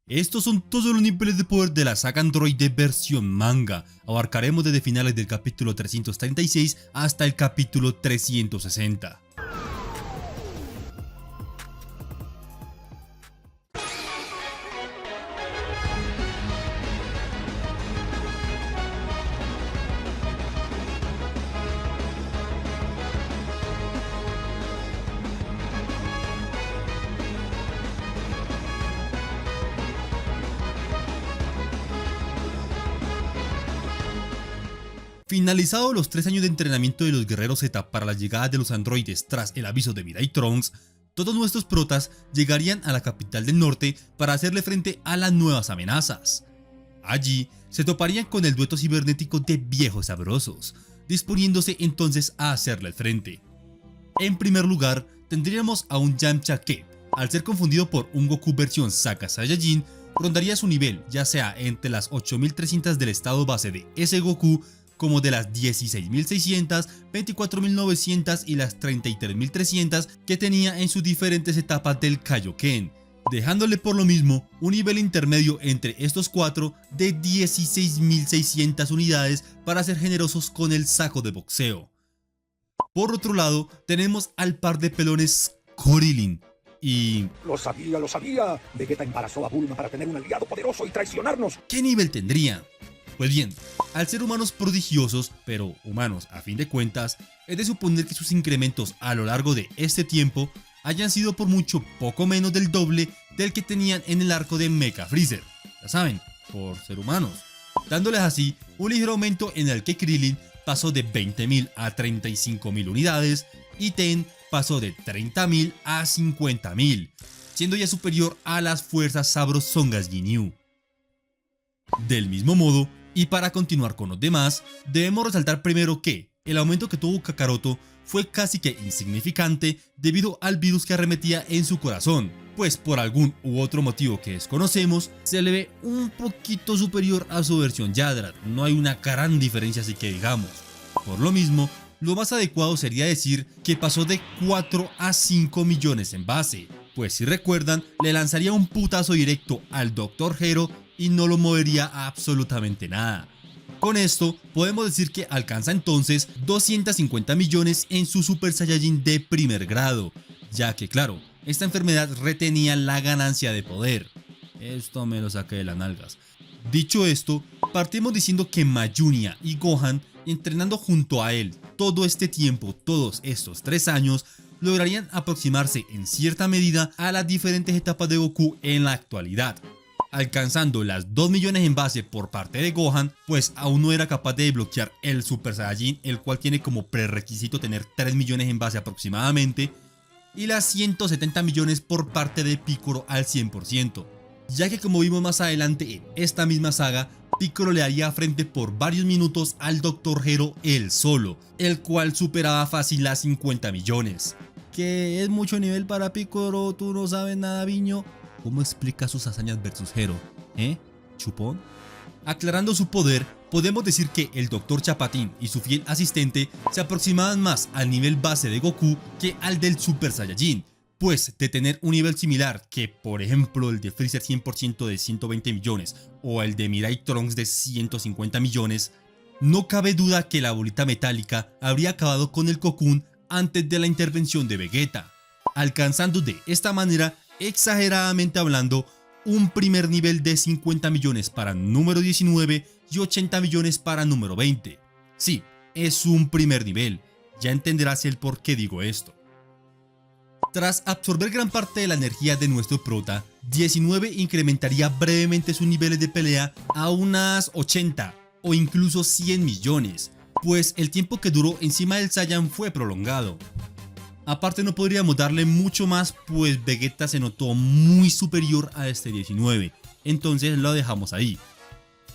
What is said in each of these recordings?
Estos son todos los niveles de poder de la saga Android de versión manga. Abarcaremos desde finales del capítulo 336 hasta el capítulo 360. Finalizados los 3 años de entrenamiento de los guerreros Z para la llegada de los androides tras el aviso de Mirai Trunks, todos nuestros protas llegarían a la capital del norte para hacerle frente a las nuevas amenazas. Allí se toparían con el dueto cibernético de viejos sabrosos, disponiéndose entonces a hacerle el frente. En primer lugar, tendríamos a un Yamcha que, al ser confundido por un Goku versión Saga Saiyajin, rondaría su nivel ya sea entre las 8300 del estado base de ese Goku, como de las 16.600, 24.900 y las 33.300 que tenía en sus diferentes etapas del Kaioken, dejándole por lo mismo un nivel intermedio entre estos cuatro de 16.600 unidades para ser generosos con el saco de boxeo. Por otro lado, tenemos al par de pelones Krillin y... Lo sabía. Vegeta embarazó a Bulma para tener un aliado poderoso y traicionarnos. ¿Qué nivel tendría? Pues bien, al ser humanos prodigiosos, pero humanos a fin de cuentas, es de suponer que sus incrementos a lo largo de este tiempo hayan sido por mucho poco menos del doble del que tenían en el arco de Mecha Freezer, ya saben, por ser humanos, dándoles así un ligero aumento en el que Krillin pasó de 20.000 a 35.000 unidades y Ten pasó de 30.000 a 50.000, siendo ya superior a las fuerzas sabrosongas Ginyu. Del mismo modo, y para continuar con los demás, debemos resaltar primero que el aumento que tuvo Kakaroto fue casi que insignificante debido al virus que arremetía en su corazón, pues por algún u otro motivo que desconocemos, se le ve un poquito superior a su versión Yadrat, no hay una gran diferencia así que digamos. Por lo mismo, lo más adecuado sería decir que pasó de 4 a 5 millones en base, pues si recuerdan, le lanzaría un putazo directo al Dr. Gero y no lo movería a absolutamente nada. Con esto podemos decir que alcanza entonces 250 millones en su Super Saiyajin de primer grado, ya que claro, esta enfermedad retenía la ganancia de poder. Esto me lo saqué de las nalgas. Dicho esto, partimos diciendo que Mayunia y Gohan, entrenando junto a él todo este tiempo, todos estos 3 años, lograrían aproximarse en cierta medida a las diferentes etapas de Goku en la actualidad, alcanzando las 2 millones en base por parte de Gohan, pues aún no era capaz de desbloquear el Super Saiyajin, el cual tiene como prerequisito tener 3 millones en base aproximadamente, y las 170 millones por parte de Piccolo al 100%, ya que como vimos más adelante en esta misma saga, Piccolo le haría frente por varios minutos al Dr. Gero él solo, el cual superaba fácil las 50 millones. Que es mucho nivel para Piccolo, tú no sabes nada, Viño. ¿Cómo explica sus hazañas versus Gero? ¿Chupón? Aclarando su poder, podemos decir que el Dr. Chapatín y su fiel asistente se aproximaban más al nivel base de Goku que al del Super Saiyajin, pues de tener un nivel similar que por ejemplo el de Freezer 100% de 120 millones o el de Mirai Trunks de 150 millones, no cabe duda que la bolita metálica habría acabado con el Cocoon antes de la intervención de Vegeta, alcanzando de esta manera, exageradamente hablando, un primer nivel de 50 millones para número 19 y 80 millones para número 20. Sí, es un primer nivel, ya entenderás el por qué digo esto. Tras absorber gran parte de la energía de nuestro prota, 19 incrementaría brevemente sus niveles de pelea a unas 80 o incluso 100 millones, pues el tiempo que duró encima del Saiyan fue prolongado. Aparte no podríamos darle mucho más, pues Vegeta se notó muy superior a este 19, entonces lo dejamos ahí.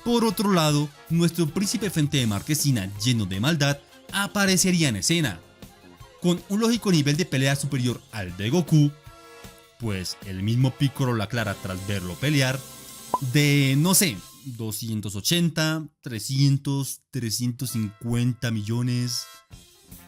Por otro lado, nuestro príncipe frente de Marquesina lleno de maldad aparecería en escena, con un lógico nivel de pelea superior al de Goku, pues el mismo Piccolo lo aclara tras verlo pelear, de no sé, 280, 300, 350 millones...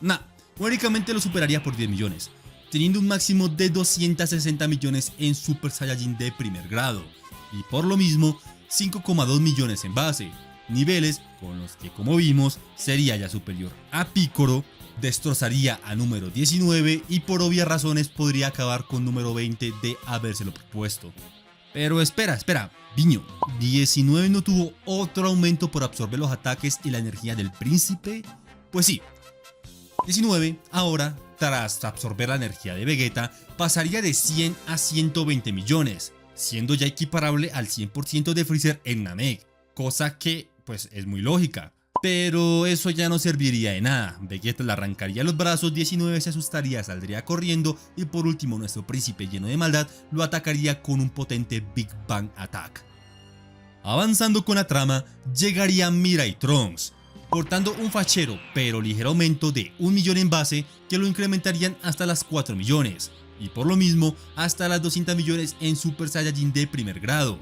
Nah, únicamente lo superaría por 10 millones, teniendo un máximo de 260 millones en Super Saiyajin de primer grado, y por lo mismo 5,2 millones en base, niveles con los que, como vimos, sería ya superior a Piccolo, destrozaría a número 19 y por obvias razones podría acabar con número 20 de habérselo propuesto. Pero espera, Viño, ¿19 no tuvo otro aumento por absorber los ataques y la energía del príncipe? Pues sí, 19 ahora, tras absorber la energía de Vegeta, pasaría de 100 a 120 millones, siendo ya equiparable al 100% de Freezer en Namek, cosa que pues es muy lógica. Pero eso ya no serviría de nada, Vegeta le arrancaría los brazos, 19 se asustaría, saldría corriendo y por último nuestro príncipe lleno de maldad lo atacaría con un potente Big Bang Attack. Avanzando con la trama, llegaría Mirai Trunks, portando un fachero pero ligero aumento de 1 millón en base que lo incrementarían hasta las 4 millones, y por lo mismo hasta las 200 millones en Super Saiyajin de primer grado.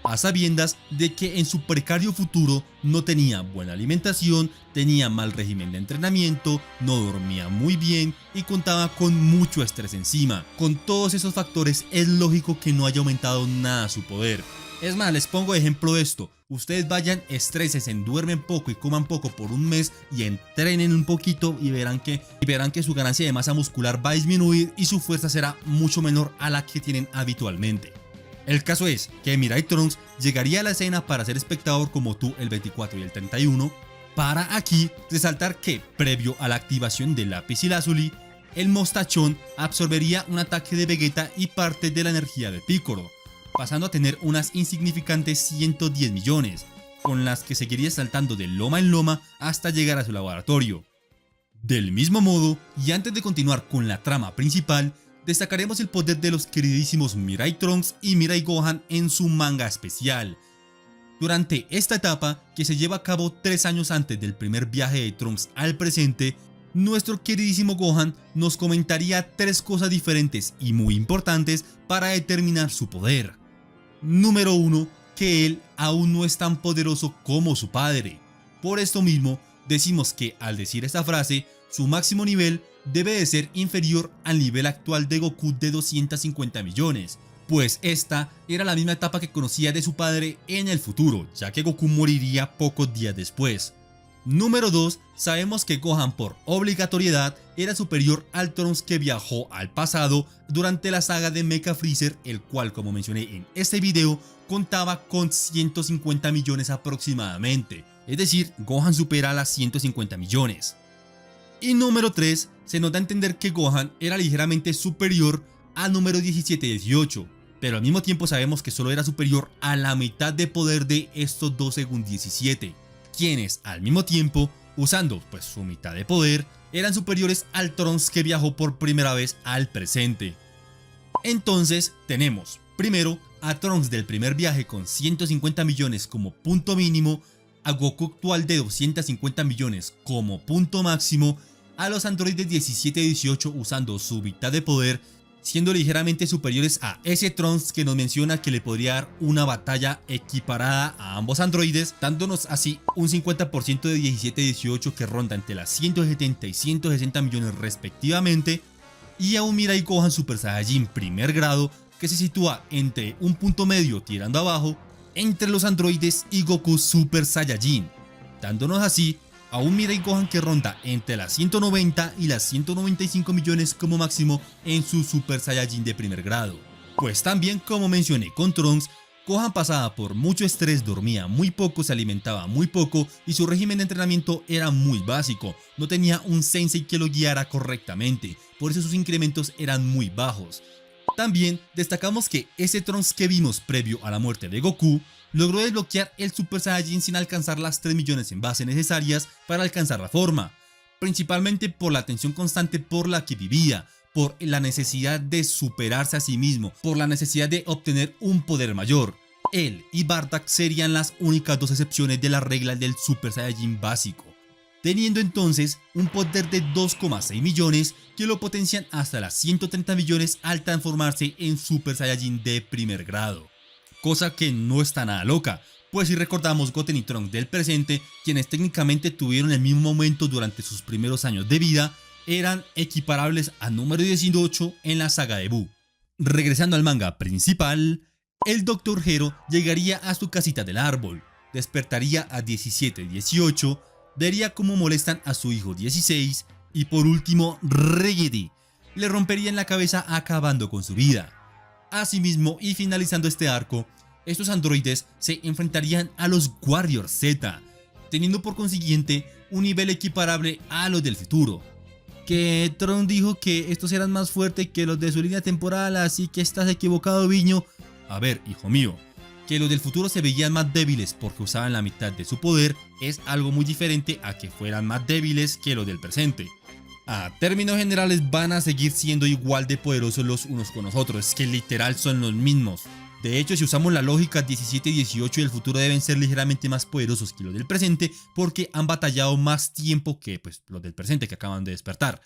A sabiendas de que en su precario futuro no tenía buena alimentación, tenía mal régimen de entrenamiento, no dormía muy bien y contaba con mucho estrés encima. Con todos esos factores es lógico que no haya aumentado nada su poder. Es más, les pongo de ejemplo esto: ustedes vayan, estrésense, duermen poco y coman poco por un mes y entrenen un poquito y verán que su ganancia de masa muscular va a disminuir y su fuerza será mucho menor a la que tienen habitualmente. El caso es que Mirai Trunks llegaría a la escena para ser espectador como tú el 24 y el 31, para aquí resaltar que, previo a la activación del lápiz y lazuli, el mostachón absorbería un ataque de Vegeta y parte de la energía de Piccolo, pasando a tener unas insignificantes 110 millones, con las que seguiría saltando de loma en loma hasta llegar a su laboratorio. Del mismo modo, y antes de continuar con la trama principal, destacaremos el poder de los queridísimos Mirai Trunks y Mirai Gohan en su manga especial. Durante esta etapa, que se lleva a cabo 3 años antes del primer viaje de Trunks al presente, nuestro queridísimo Gohan nos comentaría 3 cosas diferentes y muy importantes para determinar su poder. Número 1, que él aún no es tan poderoso como su padre. Por esto mismo, decimos que al decir esta frase, su máximo nivel debe de ser inferior al nivel actual de Goku de 250 millones, pues esta era la misma etapa que conocía de su padre en el futuro, ya que Goku moriría pocos días después. Número 2, sabemos que Gohan por obligatoriedad era superior al Trunks que viajó al pasado durante la saga de Mecha Freezer, el cual, como mencioné en este video, contaba con 150 millones aproximadamente, es decir, Gohan supera las 150 millones. Y número 3, se nos da a entender que Gohan era ligeramente superior al número 17-18, pero al mismo tiempo sabemos que solo era superior a la mitad de poder de estos 2 según 17, quienes al mismo tiempo, usando pues su mitad de poder, eran superiores al Trunks que viajó por primera vez al presente. Entonces tenemos, primero, a Trunks del primer viaje con 150 millones como punto mínimo, a Goku actual de 250 millones como punto máximo, a los androides 17 y 18 usando su mitad de poder, siendo ligeramente superiores a ese Trunks que nos menciona que le podría dar una batalla equiparada a ambos androides, dándonos así un 50% de 17 y 18 que ronda entre las 170 y 160 millones respectivamente, y a un Mirai Gohan Super Saiyajin primer grado que se sitúa entre un punto medio tirando abajo entre los androides y Goku Super Saiyajin, dándonos así a un Mirai Gohan que ronda entre las 190 y las 195 millones como máximo en su Super Saiyajin de primer grado. Pues también, como mencioné con Trunks, Gohan pasaba por mucho estrés, dormía muy poco, se alimentaba muy poco y su régimen de entrenamiento era muy básico, no tenía un sensei que lo guiara correctamente, por eso sus incrementos eran muy bajos. También destacamos que ese Trunks que vimos previo a la muerte de Goku logró desbloquear el Super Saiyajin sin alcanzar las 3 millones en base necesarias para alcanzar la forma, principalmente por la tensión constante por la que vivía, por la necesidad de superarse a sí mismo, por la necesidad de obtener un poder mayor. Él y Bardock serían las únicas 2 excepciones de la regla del Super Saiyajin básico, teniendo entonces un poder de 2,6 millones que lo potencian hasta las 130 millones al transformarse en Super Saiyajin de primer grado. Cosa que no está nada loca, pues si recordamos Goten y Trunks del presente, quienes técnicamente tuvieron el mismo momento durante sus primeros años de vida, eran equiparables a número 18 en la saga de Buu. Regresando al manga principal, el Dr. Gero llegaría a su casita del árbol, despertaría a 17-18, vería cómo molestan a su hijo 16 y por último Regedi le rompería en la cabeza acabando con su vida. Asimismo, y finalizando este arco, estos androides se enfrentarían a los Warriors Z, teniendo por consiguiente un nivel equiparable a los del futuro. Que Tron dijo que estos eran más fuertes que los de su línea temporal, así que estás equivocado, Viño. A ver, hijo mío, que los del futuro se veían más débiles porque usaban la mitad de su poder es algo muy diferente a que fueran más débiles que los del presente. A términos generales van a seguir siendo igual de poderosos los unos con los otros, es que literal son los mismos. De hecho, si usamos la lógica 17 y 18 del futuro deben ser ligeramente más poderosos que los del presente porque han batallado más tiempo que los del presente que acaban de despertar.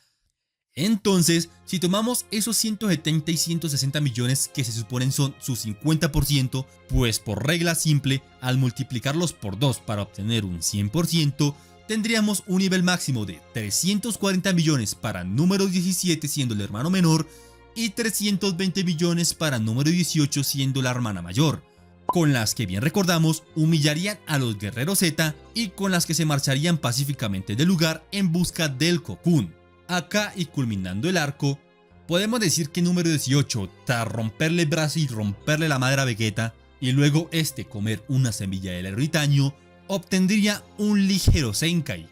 Entonces, si tomamos esos 170 y 160 millones que se suponen son su 50%, pues por regla simple, al multiplicarlos por 2 para obtener un 100%, tendríamos un nivel máximo de 340 millones para número 17 siendo el hermano menor y 320 millones para número 18 siendo la hermana mayor, con las que bien recordamos humillarían a los guerreros Z y con las que se marcharían pacíficamente del lugar en busca del Cocoon. Acá y culminando el arco, podemos decir que número 18, tras romperle el brazo y romperle la madre a Vegeta, y luego comer una semilla del ermitaño, obtendría un ligero Zenkai,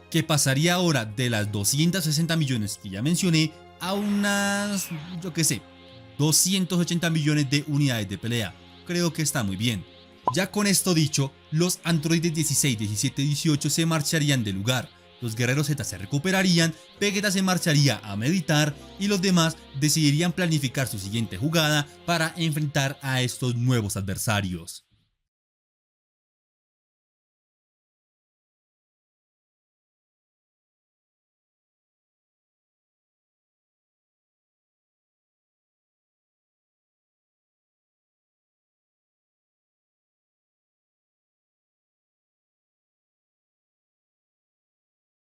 que pasaría ahora de las 260 millones que ya mencioné a unas, 280 millones de unidades de pelea. Creo que está muy bien. Ya con esto dicho, los androides 16, 17 y 18 se marcharían del lugar. Los guerreros Z se recuperarían, Vegeta se marcharía a meditar y los demás decidirían planificar su siguiente jugada para enfrentar a estos nuevos adversarios.